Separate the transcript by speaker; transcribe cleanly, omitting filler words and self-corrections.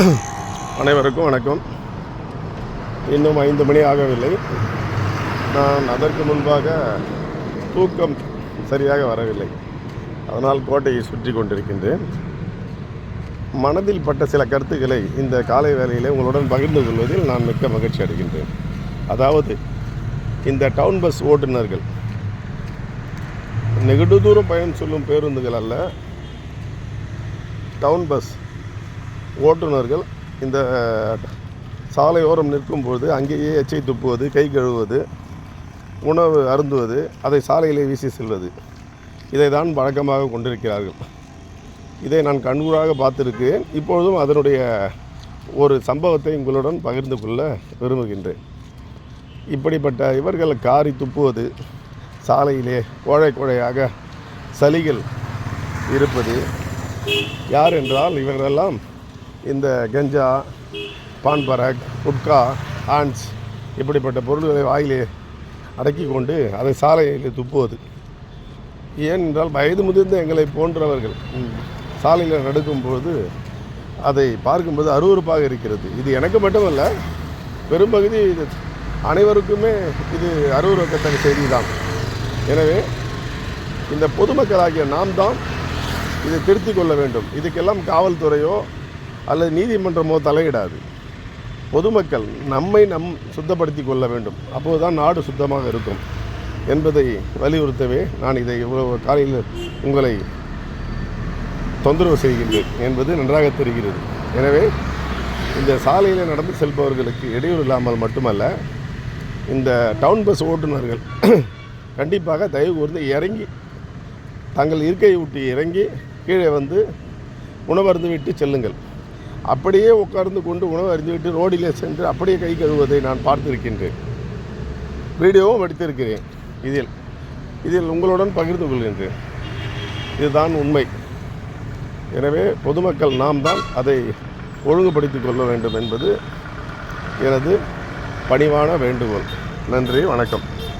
Speaker 1: அனைவருக்கும் வணக்கம். இன்னும் 5 மணி ஆகவில்லை. நான் அதற்கு முன்பாக தூக்கம் சரியாக வரவில்லை. அதனால் கோட்டையை சுற்றி கொண்டிருக்கின்றேன். மனதில் பட்ட சில கருத்துக்களை இந்த காலை வேளையிலே உங்களுடன் பகிர்ந்து கொள்வதில் நான் மிக்க மகிழ்ச்சி அடைகின்றேன். அதாவது, இந்த டவுன் பஸ் ஓட்டுநர்கள் நெடுதூரம் பயணம் சொல்லும் பேருந்துகள் அல்ல, டவுன் பஸ் ஓட்டுநர்கள் இந்த சாலையோரம் நிற்கும்போது அங்கேயே எச்சை துப்புவது, கை கழுவுவது, உணவு அருந்துவது, அதை சாலையிலே வீசி செல்வது, இதை தான் வழக்கமாக கொண்டிருக்கிறார்கள். இதை நான் கண்கூடாக பார்த்திருக்கிறேன். இப்பொழுதும் அதனுடைய ஒரு சம்பவத்தை உங்களுடன் பகிர்ந்து கொள்ள விரும்புகின்றேன். இப்படிப்பட்ட இவர்கள் காரி துப்புவது, சாலையிலே கோழையாக சலிகள் இருப்பது யார் என்றால், இவர்களெல்லாம் இந்த கஞ்சா, பான்பராக், குட்கா, ஆன்ஸ் இப்படிப்பட்ட பொருள்களை வாயிலே அடக்கி கொண்டு அதை சாலையில் துப்புவது. ஏனென்றால் வயது முதிர்ந்த எங்களை போன்றவர்கள் சாலையில் நடக்கும்போது அதை பார்க்கும்போது அருவருப்பாக இருக்கிறது. இது எனக்கு மட்டுமல்ல, பெரும்பகுதி இது அனைவருக்குமே இது அருவருக்கத்தக்க செய்தி தான். எனவே இந்த பொதுமக்களாகிய நாம் தான் இதை திருத்திக் கொள்ள வேண்டும். இதுக்கெல்லாம் காவல்துறையோ அல்லது நீதிமன்றமோ தலையிடாது. பொதுமக்கள் நம்மை சுத்தப்படுத்தி கொள்ள வேண்டும். அப்போதுதான் நாடு சுத்தமாக இருக்கும் என்பதை வலியுறுத்தவே நான் இதை இவ்வளவு காலையில் உங்களை தொந்தரவு செய்கின்றேன் என்பது நன்றாக தெரிகிறது. எனவே இந்த சாலையில் நடந்து செல்பவர்களுக்கு இடையூறு இல்லாமல் மட்டுமல்ல, இந்த டவுன் பஸ் ஓட்டுநர்கள் கண்டிப்பாக தயவு கூர்ந்து இறங்கி தங்கள் இருக்கையை விட்டு இறங்கி கீழே வந்து உணவருந்து விட்டு செல்லுங்கள். அப்படியே உட்கார்ந்து கொண்டு உணவு அருந்திவிட்டு ரோடிலே சென்று அப்படியே கை கழுவுவதை நான் பார்த்திருக்கின்றேன். வீடியோவும் எடுத்திருக்கிறேன். இதில் உங்களுடன் பகிர்ந்து கொள்கின்றேன். இதுதான் உண்மை. எனவே பொதுமக்கள் நாம் தான் அதை ஒழுங்குபடுத்திக் கொள்ள வேண்டும் என்பது எனது பணிவான வேண்டுகோள். நன்றி, வணக்கம்.